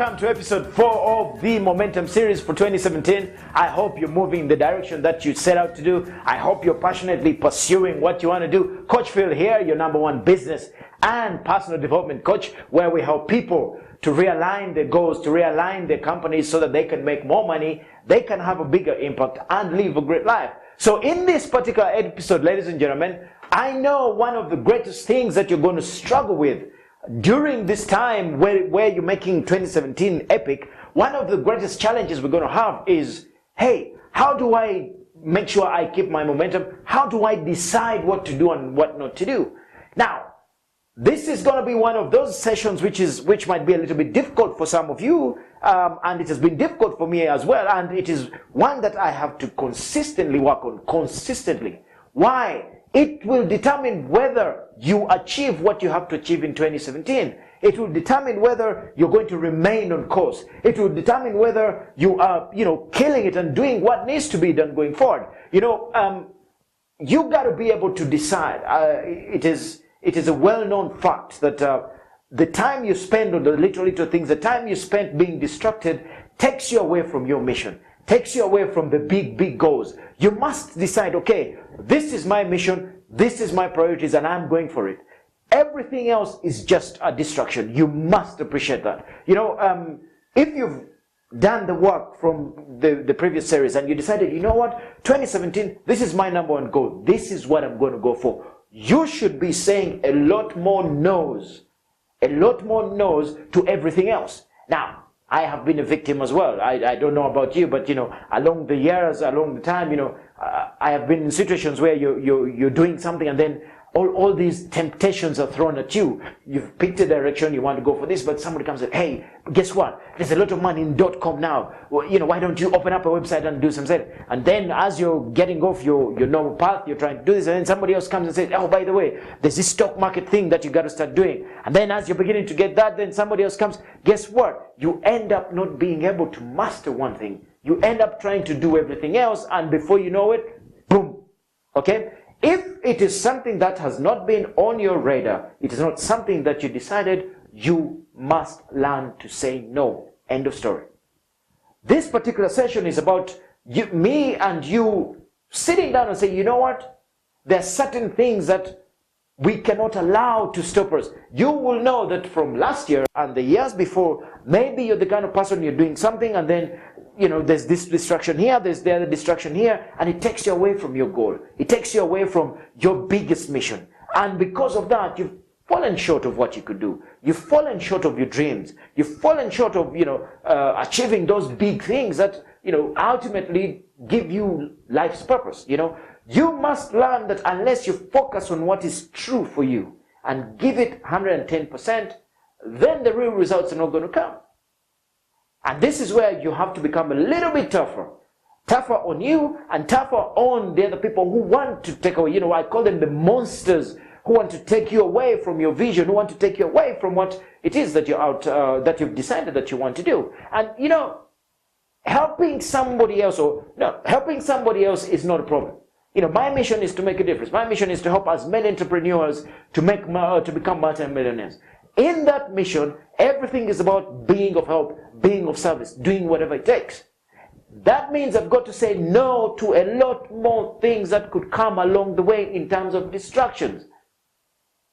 Welcome to episode 4 of the Momentum series for 2017. I hope you're moving in the direction that you set out to do. I hope you're passionately pursuing what you want to do. Coach Phill here, your number one business and personal development coach, where we help people to realign their goals, to realign their companies so that they can make more money, they can have a bigger impact and live a great life. So in this particular episode, ladies and gentlemen, I know one of the greatest things that you're going to struggle with during this time where you're making 2017 epic. One of the greatest challenges we're going to have is, hey, how do I make sure I keep my momentum? How do I decide what to do and what not to do? Now, this is going to be one of those sessions which might be a little bit difficult for some of you, and it has been difficult for me as well, and it is one that I have to consistently work on, consistently. Why? It will determine whether you achieve what you have to achieve in 2017. It will determine whether you're going to remain on course. It will determine whether you are, killing it and doing what needs to be done going forward. You got to be able to decide. It is a well-known fact that the time you spend on the little things, the time you spend being distracted takes you away from your mission, takes you away from the big goals. You must decide, okay, this is my mission, this is my priorities, and I'm going for it. Everything else is just a distraction. You must appreciate that. If you've done the work from the previous series and you decided, you know what, 2017, this is my number one goal, this is what I'm going to go for, you should be saying a lot more no's to everything else. Now, I have been a victim as well. I don't know about you, but along the years, along the time, I have been in situations where you're doing something and then all these temptations are thrown at you. You've picked a direction, you want to go for this, but somebody comes and says, hey, guess what? There's a lot of money in .com now. Well, why don't you open up a website and do some stuff? And then as you're getting off your normal path, you're trying to do this, and then somebody else comes and says, oh, by the way, there's this stock market thing that you got to start doing. And then as you're beginning to get that, then somebody else comes. Guess what? You end up not being able to master one thing. You end up trying to do everything else, and before you know it, boom. Okay? If it is something that has not been on your radar, it is not something that you decided, you must learn to say no. End of story. This particular session is about me and you sitting down and saying, you know what? There are certain things that we cannot allow to stop us. You will know that from last year and the years before, maybe you're the kind of person, you're doing something and then there's this distraction here, there's the other distraction here, and it takes you away from your goal. It takes you away from your biggest mission. And because of that, you've fallen short of what you could do. You've fallen short of your dreams. You've fallen short of, achieving those big things that, ultimately give you life's purpose. You must learn that unless you focus on what is true for you and give it 110%, then the real results are not going to come. And this is where you have to become a little bit tougher. Tougher on you and tougher on the other people who want to take away. I call them the monsters who want to take you away from your vision, who want to take you away from what it is that that you've decided that you want to do. And, helping somebody else is not a problem. My mission is to make a difference. My mission is to help as many entrepreneurs to become multi-millionaires. In that mission, everything is about being of help, being of service, doing whatever it takes. That means I've got to say no to a lot more things that could come along the way in terms of distractions.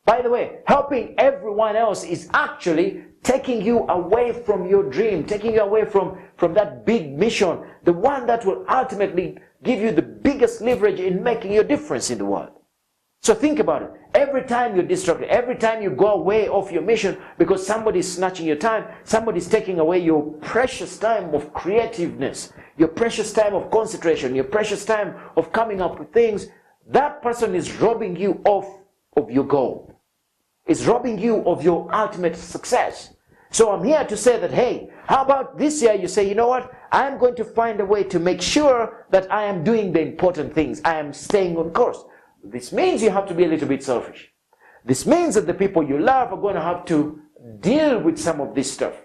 By the way, helping everyone else is actually taking you away from your dream, taking you away from that big mission, the one that will ultimately give you the biggest leverage in making your difference in the world. So think about it. Every time you're distracted, every time you go away off your mission because somebody's snatching your time, somebody's taking away your precious time of creativeness, your precious time of concentration, your precious time of coming up with things, that person is robbing you of your goal. Is robbing you of your ultimate success. So I'm here to say that, hey, how about this year you say, you know what, I'm going to find a way to make sure that I am doing the important things. I am staying on course. This means you have to be a little bit selfish. This means that the people you love are going to have to deal with some of this stuff.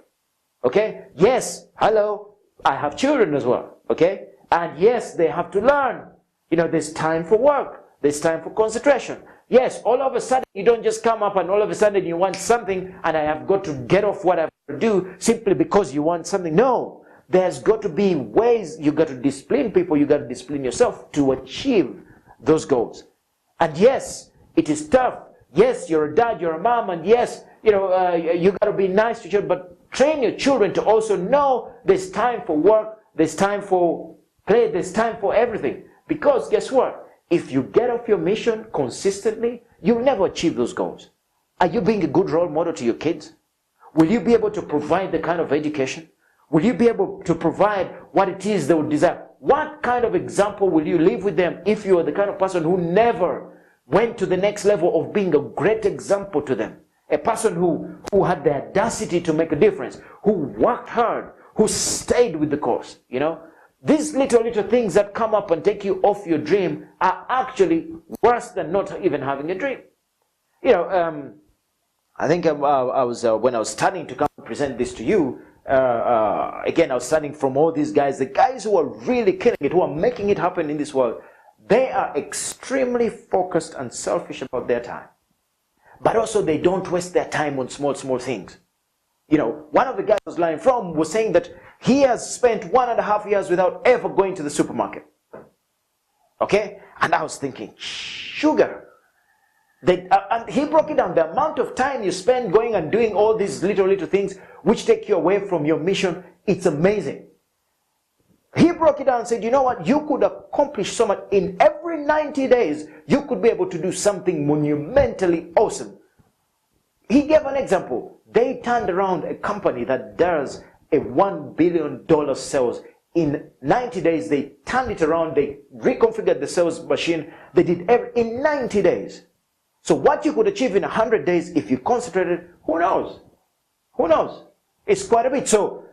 Okay? Yes, hello, I have children as well. Okay? And yes, they have to learn. There's time for work. There's time for concentration. Yes, all of a sudden you don't just come up and all of a sudden you want something and I have got to get off what I have to do simply because you want something. No, there's got to be ways. You got to discipline people, you got to discipline yourself to achieve those goals. And yes, it is tough. Yes, you're a dad, you're a mom, and yes, you got to be nice to children, but train your children to also know there's time for work, there's time for play, there's time for everything. Because guess what? If you get off your mission consistently, you'll never achieve those goals. Are you being a good role model to your kids? Will you be able to provide the kind of education? Will you be able to provide what it is they would desire? What kind of example will you leave with them if you are the kind of person who never went to the next level of being a great example to them? A person who had the audacity to make a difference, who worked hard, who stayed with the course, These little things that come up and take you off your dream are actually worse than not even having a dream. I think I was when I was studying to come and present this to you, again, I was studying from all these guys, the guys who are really killing it, who are making it happen in this world. They are extremely focused and selfish about their time. But also they don't waste their time on small things. One of the guys I was learning from was saying that he has spent 1.5 years without ever going to the supermarket. Okay? And I was thinking, sugar. And he broke it down. The amount of time you spend going and doing all these little things which take you away from your mission, it's amazing. He broke it down and said, you know what? You could accomplish so much. In every 90 days, you could be able to do something monumentally awesome. He gave an example. They turned around a company that does a $1 billion sales. In 90 days, they turned it around. They reconfigured the sales machine. They did in 90 days. So what you could achieve in 100 days if you concentrated, who knows? Who knows? It's quite a bit. So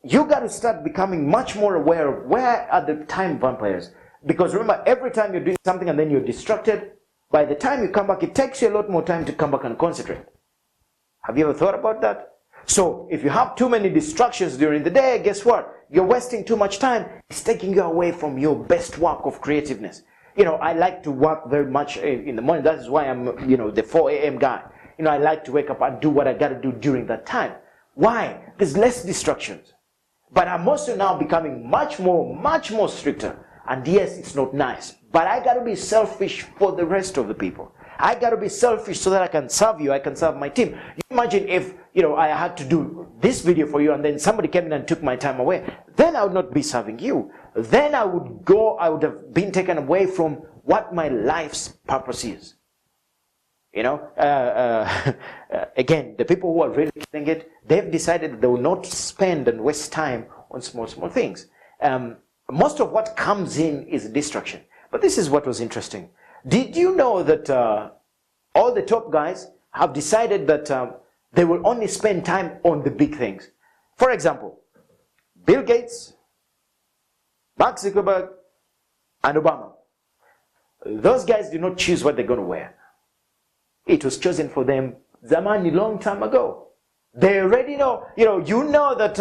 you got to start becoming much more aware of where are the time vampires. Because remember, every time you're doing something and then you're distracted, by the time you come back, it takes you a lot more time to come back and concentrate. Have you ever thought about that? So if you have too many distractions during the day, guess what? You're wasting too much time. It's taking you away from your best work of creativeness. I like to work very much in the morning. That is why I'm, the 4 a.m. guy. I like to wake up and do what I got to do during that time. Why? There's less distractions. But I'm also now becoming much more stricter. And yes, it's not nice. But I got to be selfish for the rest of the people. I got to be selfish so that I can serve you. I can serve my team. You imagine if, I had to do this video for you and then somebody came in and took my time away. Then I would not be serving you. Then I would have been taken away from what my life's purpose is. Again, the people who are really killing it, they've decided that they will not spend and waste time on small things. Most of what comes in is a distraction. But this is what was interesting. Did you know that all the top guys have decided that they will only spend time on the big things? For example, Bill Gates, Mark Zuckerberg, and Obama. Those guys did not choose what they're going to wear. It was chosen for them zamani, long time ago. They already know. That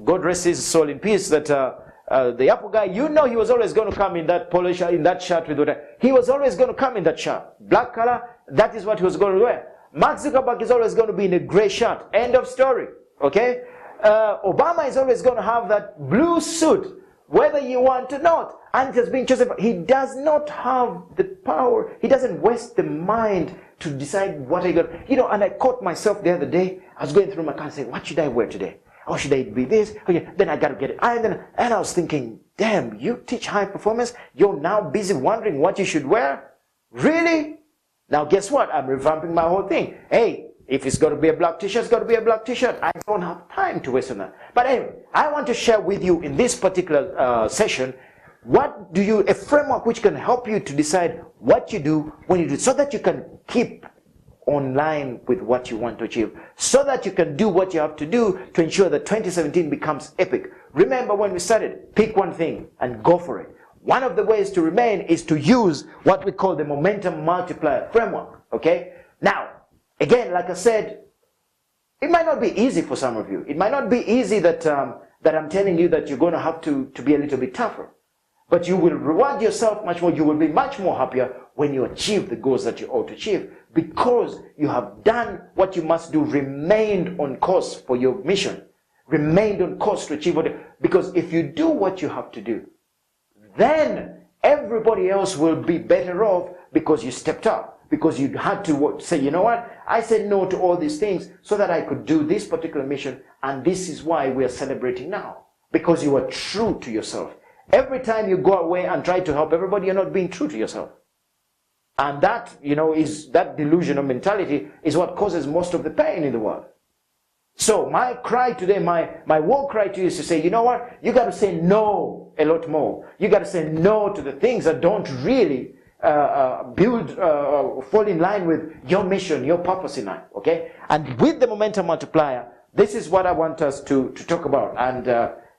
God rest his soul in peace. That the Apple guy, he was always going to come in that polo shirt, in that shirt with whatever. He was always going to come in that shirt, black color. That is what he was going to wear. Mark Zuckerberg is always going to be in a gray shirt. End of story. Okay. Obama is always going to have that blue suit, whether you want or not. And it has been chosen. He does not have the power. He doesn't waste the mind to decide what I got. And I caught myself the other day. I was going through my car and saying, what should I wear today? Or should I be this? Okay, then I got to get it. And I was thinking, damn, you teach high performance? You're now busy wondering what you should wear? Really? Now guess what? I'm revamping my whole thing. Hey, if it's got to be a black t-shirt, it's got to be a black t-shirt. I don't have time to waste on that. But anyway, I want to share with you in this particular session, a framework which can help you to decide what you do when you do it, so that you can keep online with what you want to achieve, so that you can do what you have to do to ensure that 2017 becomes epic. Remember when we started, pick one thing and go for it. One of the ways to remain is to use what we call the momentum multiplier framework. Okay? Now, again, like I said, it might not be easy for some of you. It might not be easy that I'm telling you that you're going to have to be a little bit tougher. But you will reward yourself much more. You will be much more happier when you achieve the goals that you ought to achieve, because you have done what you must do, remained on course for your mission, remained on course to achieve what. Because if you do what you have to do, then everybody else will be better off because you stepped up, because you had to say, you know what, I said no to all these things so that I could do this particular mission, and this is why we are celebrating now, because you are true to yourself. Every time you go away and try to help everybody, you're not being true to yourself. And that, is that delusional mentality is what causes most of the pain in the world. So my cry today, my war cry to you is to say, you know what? You got to say no a lot more. You got to say no to the things that don't really fall in line with your mission, your purpose in life. Okay? And with the momentum multiplier, this is what I want us to talk about, and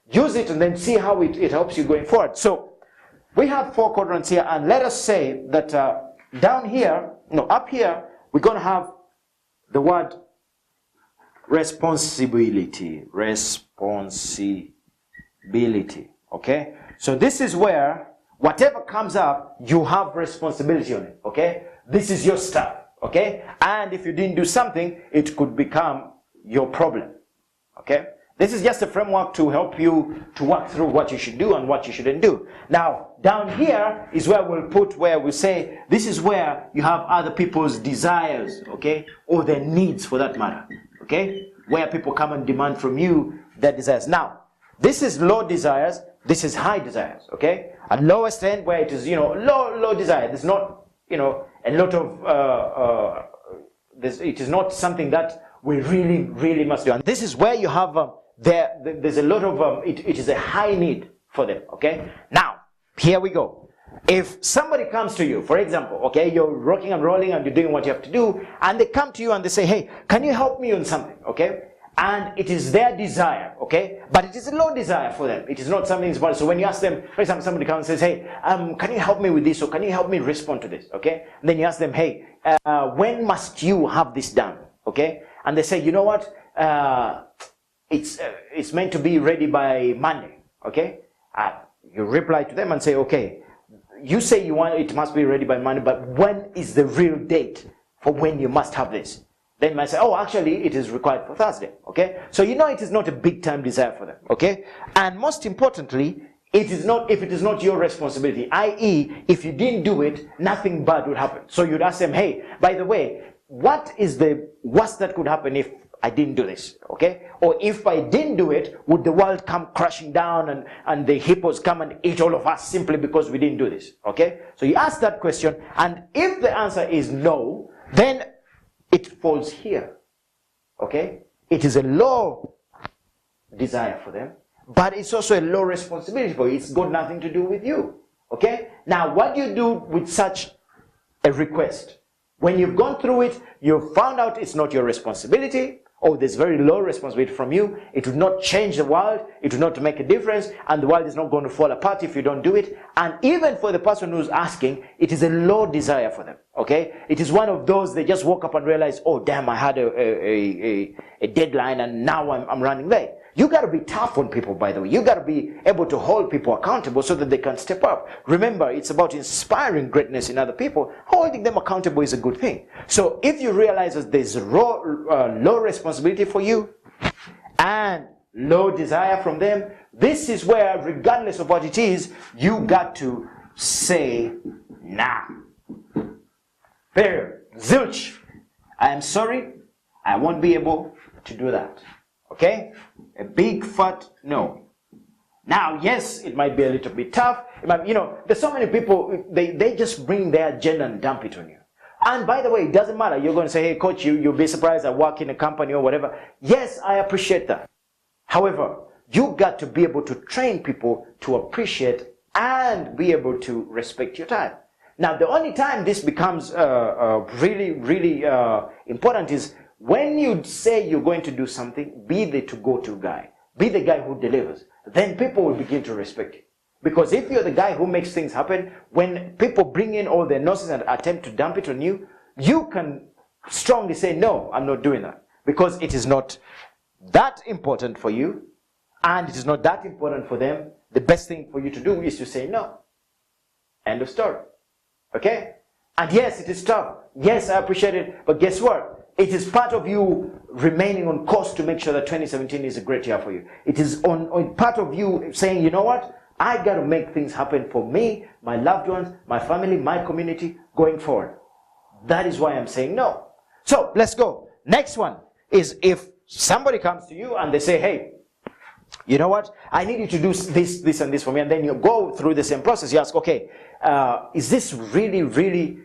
use it and then see how it helps you going forward. So we have 4 quadrants here, and let us say that up here, we're going to have the word responsibility. Okay? So this is where whatever comes up, you have responsibility on it. Okay? This is your stuff. Okay? And if you didn't do something, it could become your problem. Okay? This is just a framework to help you to work through what you should do and what you shouldn't do. Now, down here is where we say, this is where you have other people's desires, okay? Or their needs for that matter, okay? Where people come and demand from you their desires. Now, this is low desires, this is high desires, okay? At lowest end where it is, low desire. There's not, a lot of, it is not something that we really, really must do. And this is where you have, there's a lot of, it is a high need for them, okay? Now, here we go. If somebody comes to you, for example, okay, you're rocking and rolling and you're doing what you have to do, and they come to you and they say, hey, can you help me on something, okay? And it is their desire, okay? But it is a low desire for them. It is not something important. So when you ask them, for example, somebody comes and says, hey, can you help me with this, or can you help me respond to this, okay? And then you ask them, hey, when must you have this done, okay? And they say, you know what, it's meant to be ready by Monday, okay? You reply to them and say, okay, you say you want it must be ready by Monday, but when is the real date for when you must have this? Then you might say, oh, actually, it is required for Thursday, okay? So it is not a big time desire for them, okay? And most importantly, it is not, if it is not your responsibility, i.e., if you didn't do it, nothing bad would happen. So you'd ask them, hey, by the way, what is the worst that could happen if I didn't do this, okay? Or if I didn't do it, would the world come crashing down and the hippos come and eat all of us simply because we didn't do this, okay? So you ask that question, and if the answer is no, then it falls here, okay? It is a low desire for them, but it's also a low responsibility for you. It's got nothing to do with you, okay? Now, what do you do with such a request? When you've gone through it, you've found out it's not your responsibility, or there's very low responsibility from you, it would not change the world, it would not make a difference, and the world is not going to fall apart if you don't do it. And even for the person who's asking, it is a low desire for them, okay? It is one of those, they just woke up and realize, oh damn, I had a deadline and now I'm running late. You got to be tough on people, by the way. You got to be able to hold people accountable so that they can step up. Remember, it's about inspiring greatness in other people. Holding them accountable is a good thing. So if you realize that there's low responsibility for you and low desire from them, this is where, regardless of what it is, you got to say, nah. Period. Zilch. I am sorry. I won't be able to do that. Okay? A big fat no. Now, yes, it might be a little bit tough. It might, there's so many people, they just bring their agenda and dump it on you. And by the way, it doesn't matter. You're going to say, hey, coach, you'll be surprised I work in a company or whatever. Yes, I appreciate that. However, you got to be able to train people to appreciate and be able to respect your time. Now, the only time this becomes really, really important is when you say you're going to do something, be the to-go-to guy. Be the guy who delivers. Then people will begin to respect you. Because if you're the guy who makes things happen, when people bring in all their nonsense and attempt to dump it on you, you can strongly say, no, I'm not doing that. Because it is not that important for you, and it is not that important for them. The best thing for you to do is to say no. End of story. Okay? And yes, it is tough. Yes, I appreciate it. But guess what? It is part of you remaining on course to make sure that 2017 is a great year for you. It is on part of you saying, you know what? I got to make things happen for me, my loved ones, my family, my community going forward. That is why I'm saying no. So let's go. Next one is if somebody comes to you and they say, hey, you know what? I need you to do this, this, and this for me. And then you go through the same process. You ask, okay, is this really, really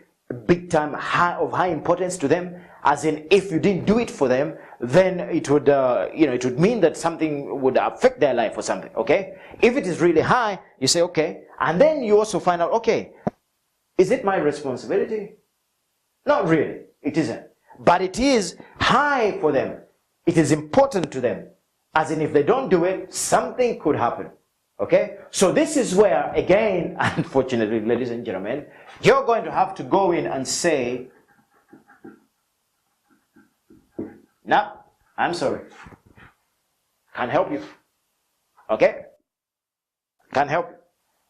big time of high importance to them? As in, if you didn't do it for them, then it would, it would mean that something would affect their life or something. Okay? If it is really high, you say, okay. And then you also find out, okay, is it my responsibility? Not really. It isn't. But it is high for them. It is important to them. As in, if they don't do it, something could happen. Okay? So this is where, again, unfortunately, ladies and gentlemen, you're going to have to go in and say, no, I'm sorry. Can't help you. Okay? Can't help you.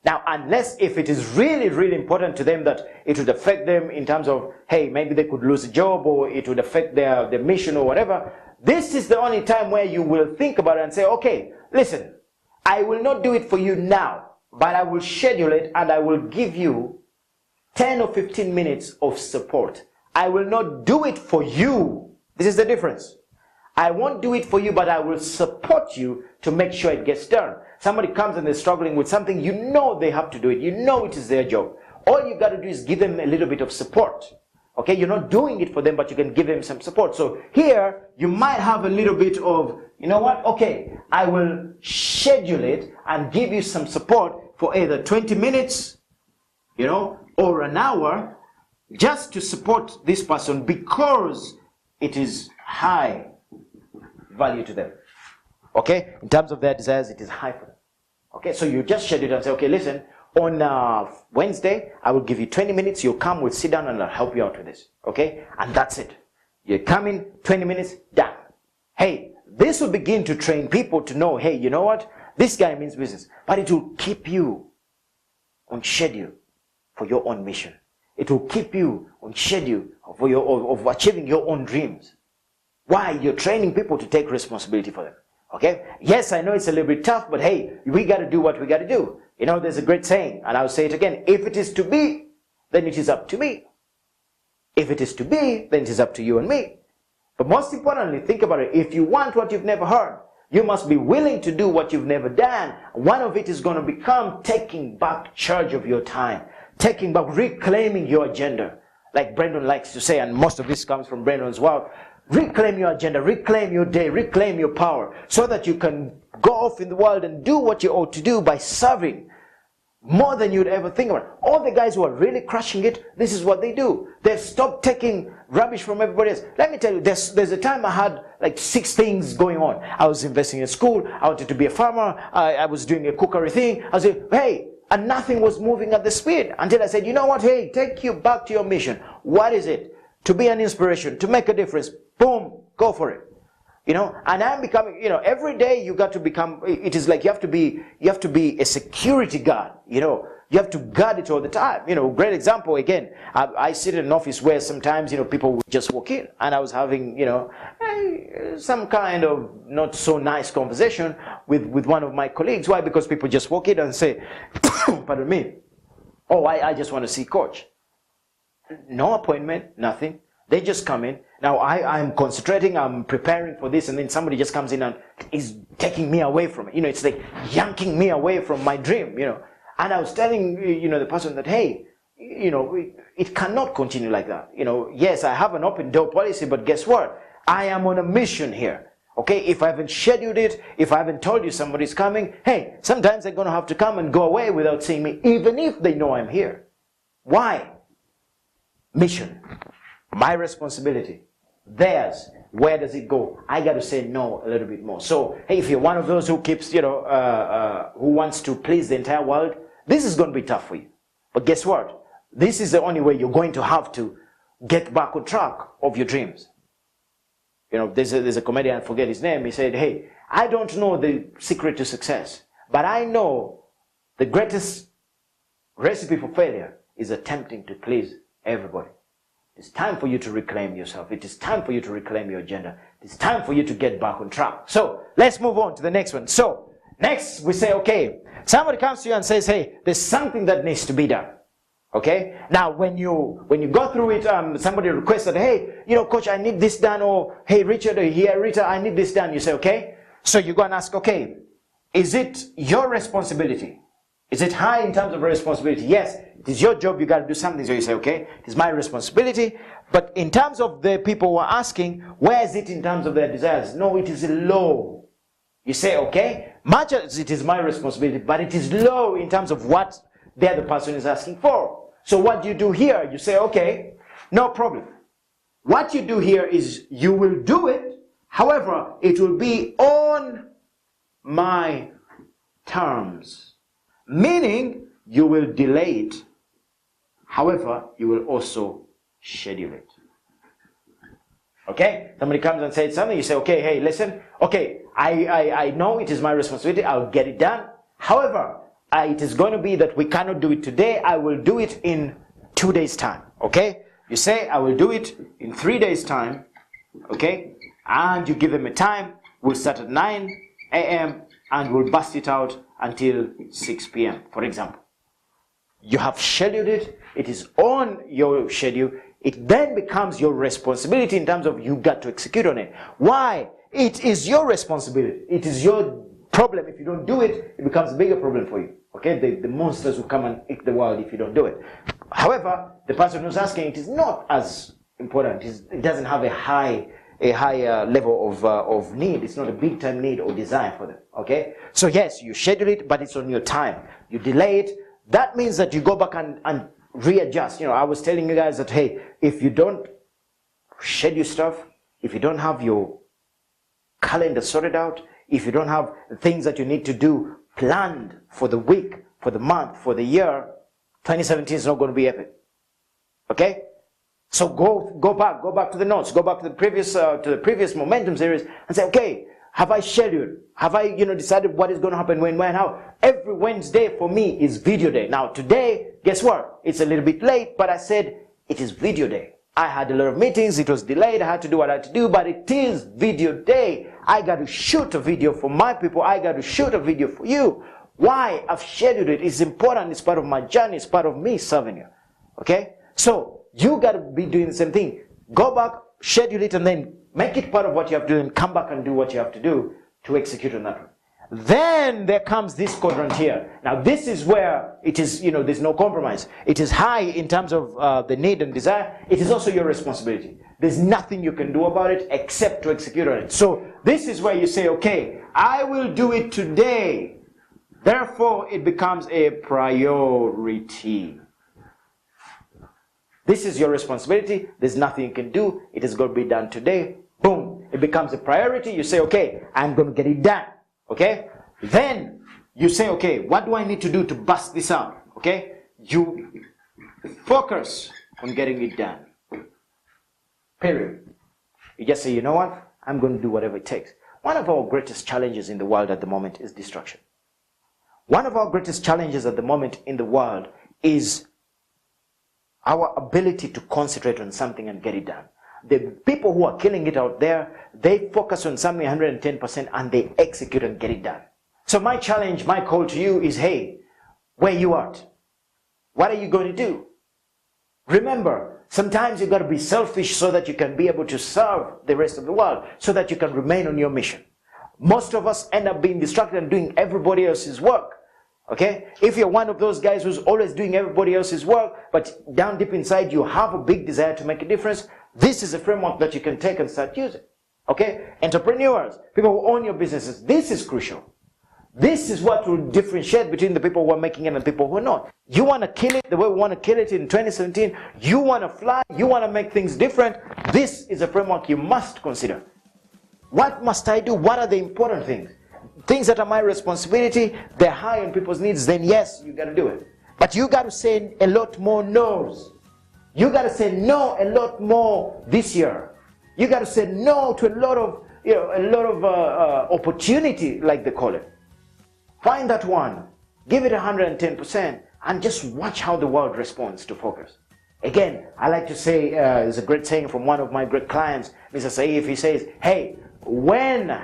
Now, unless if it is really, really important to them that it would affect them in terms of, hey, maybe they could lose a job or it would affect their mission or whatever, this is the only time where you will think about it and say, okay, listen, I will not do it for you now, but I will schedule it and I will give you 10 or 15 minutes of support. I will not do it for you. This is the difference. I won't do it for you, but I will support you to make sure it gets done. Somebody comes and they're struggling with something, you know they have to do it. You know it is their job. All you got to do is give them a little bit of support. Okay, you're not doing it for them, but you can give them some support. So here, you might have a little bit of, you know what, okay, I will schedule it and give you some support for either 20 minutes, or an hour, just to support this person because it is high value to them. Okay, in terms of their desires, it is high for them. Okay, so you just schedule it and say, okay, listen, on Wednesday, I will give you 20 minutes. You'll come, we'll sit down and I'll help you out with this. Okay? And that's it. You come in, 20 minutes, done. Hey, this will begin to train people to know, hey, you know what? This guy means business. But it will keep you on schedule for your own mission. It will keep you on schedule for of achieving your own dreams. Why? You're training people to take responsibility for them. Okay? Yes, I know it's a little bit tough, but hey, we got to do what we got to do. There's a great saying, and I'll say it again. If it is to be, then it is up to me. If it is to be, then it is up to you and me. But most importantly, think about it. If you want what you've never heard, you must be willing to do what you've never done. One of it is going to become taking back charge of your time. Taking back, reclaiming your agenda. Like Brendan likes to say, and most of this comes from Brendan as well. Reclaim your agenda, reclaim your day, reclaim your power, so that you can go off in the world and do what you ought to do by serving more than you'd ever think about. All the guys who are really crushing it, this is what they do. They've stopped taking rubbish from everybody else. Let me tell you, there's a time I had like 6 things going on. I was investing in school, I wanted to be a farmer, I was doing a cookery thing. I was saying, hey, and nothing was moving at the speed until I said, you know what, hey, take you back to your mission. What is it? To be an inspiration, to make a difference. Boom, go for it. And I'm becoming, every day you got to become, it is like you have to be a security guard, you have to guard it all the time. Great example, again, I sit in an office where sometimes, people would just walk in, and I was having, some kind of not so nice conversation with one of my colleagues. Why? Because people just walk in and say, pardon me, oh, I just want to see coach. No appointment, nothing. They just come in. Now I'm concentrating, I'm preparing for this, and then somebody just comes in and is taking me away from it. It's like yanking me away from my dream, And I was telling, the person that, hey, it cannot continue like that. Yes, I have an open door policy, but guess what? I am on a mission here. Okay, if I haven't scheduled it, if I haven't told you somebody's coming, hey, sometimes they're going to have to come and go away without seeing me, even if they know I'm here. Why? Mission. My responsibility. Theirs. Where does it go? I got to say no a little bit more. So, hey, if you're one of those who keeps, who wants to please the entire world, this is going to be tough for you. But guess what? This is the only way you're going to have to get back on track of your dreams. There's a comedian, I forget his name, he said, hey, I don't know the secret to success, but I know the greatest recipe for failure is attempting to please everybody. It's time for you to reclaim yourself. It is time for you to reclaim your agenda. It's time for you to get back on track. So let's move on to the next one. So next we say, okay, somebody comes to you and says, hey, there's something that needs to be done. Okay? Now when you go through it, somebody requested, hey, coach, I need this done, or hey, Richard, or here, Rita, I need this done. You say, okay. So you go and ask, okay, is it your responsibility? Is it high in terms of responsibility? Yes, it is your job, you got to do something. So you say, okay, it is my responsibility. But in terms of the people who are asking, where is it in terms of their desires? No, it is low. You say, okay, much as it is my responsibility, but it is low in terms of what the other person is asking for. So what you do here, you say, okay, no problem. What you do here is you will do it. However, it will be on my terms. Meaning, you will delay it. However, you will also schedule it. Okay? Somebody comes and says something, you say, okay, hey, listen, okay, I know it is my responsibility, I'll get it done. However, it is going to be that we cannot do it today, I will do it in 2 days' time. Okay? You say, I will do it in 3 days' time. Okay? And you give them a time, we'll start at 9 a.m. and we'll bust it out until 6 p.m., for example. You have scheduled it, it is on your schedule, it then becomes your responsibility in terms of you got to execute on it. Why? It is your responsibility. It is your problem. If you don't do it, it becomes a bigger problem for you. Okay? The monsters will come and eat the world if you don't do it. However, the person who's asking, it is not as important. It doesn't have a high level of need. It's not a big time need or desire for them. Okay? So yes, you schedule it, but it's on your time. You delay it. That means that you go back and readjust. I was telling you guys that, hey, if you don't schedule stuff, if you don't have your calendar sorted out, if you don't have the things that you need to do planned for the week, for the month, for the year, 2017 is not going to be epic. Okay? So go back to the notes, go back to the previous momentum series and say, okay, have I scheduled? Have I, decided what is going to happen when, how? Every Wednesday for me is video day. Now today, guess what? It's a little bit late, but I said it is video day. I had a lot of meetings, it was delayed, I had to do what I had to do, but it is video day. I got to shoot a video for my people, I got to shoot a video for you. Why? I've scheduled it. It's important, it's part of my journey, it's part of me serving you. Okay? So, you got to be doing the same thing. Go back, schedule it, and then make it part of what you have to do, and come back and do what you have to do to execute on that one. Then there comes this quadrant here. Now this is where it is, there's no compromise. It is high in terms of the need and desire. It is also your responsibility. There's nothing you can do about it except to execute on it. So this is where you say, okay, I will do it today. Therefore, it becomes a priority. This is your responsibility. There's nothing you can do. It is going to be done today. Boom. It becomes a priority. You say, okay, I'm going to get it done. Okay? Then you say, okay, what do I need to do to bust this out? Okay? You focus on getting it done. Period. You just say, you know what? I'm going to do whatever it takes. One of our greatest challenges in the world at the moment is distraction. One of our greatest challenges at the moment in the world is our ability to concentrate on something and get it done. The people who are killing it out there, they focus on something 110% and they execute and get it done. So my challenge, my call to you is, hey, where you at? What are you going to do? Remember, sometimes you've got to be selfish so that you can be able to serve the rest of the world, so that you can remain on your mission. Most of us end up being distracted and doing everybody else's work. Okay? If you're one of those guys who's always doing everybody else's work, but down deep inside you have a big desire to make a difference, this is a framework that you can take and start using. Okay? Entrepreneurs, people who own your businesses, this is crucial. This is what will differentiate between the people who are making it and the people who are not. You want to kill it the way we want to kill it in 2017. You want to fly. You want to make things different. This is a framework you must consider. What must I do? What are the important things? Things that are my responsibility, they're high on people's needs, then yes, you got to do it. But you got to say a lot more no's. You got to say no a lot more this year. You got to say no to a lot of opportunity, like they call it. Find that one, give it 110%, and just watch how the world responds to focus. Again, I like to say, there's a great saying from one of my great clients, Mr. Saif. He says, hey, when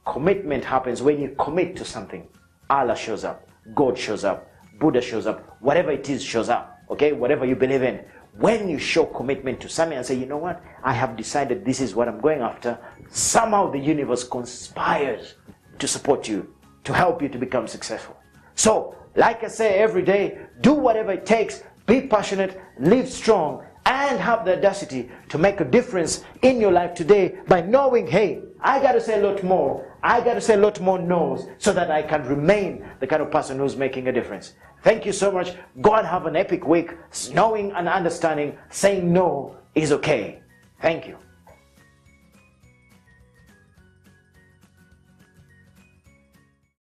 commitment happens, when you commit to something, Allah shows up, God shows up, Buddha shows up, whatever it is shows up, okay? Whatever you believe in. When you show commitment to something and say, you know what, I have decided this is what I'm going after, somehow the universe conspires to support you, to help you to become successful. So, like I say every day, do whatever it takes, be passionate, live strong, and have the audacity to make a difference in your life today by knowing, hey, I got to say a lot more. I got to say a lot more no's so that I can remain the kind of person who's making a difference. Thank you so much. Go and have an epic week, knowing and understanding saying no is okay. Thank you.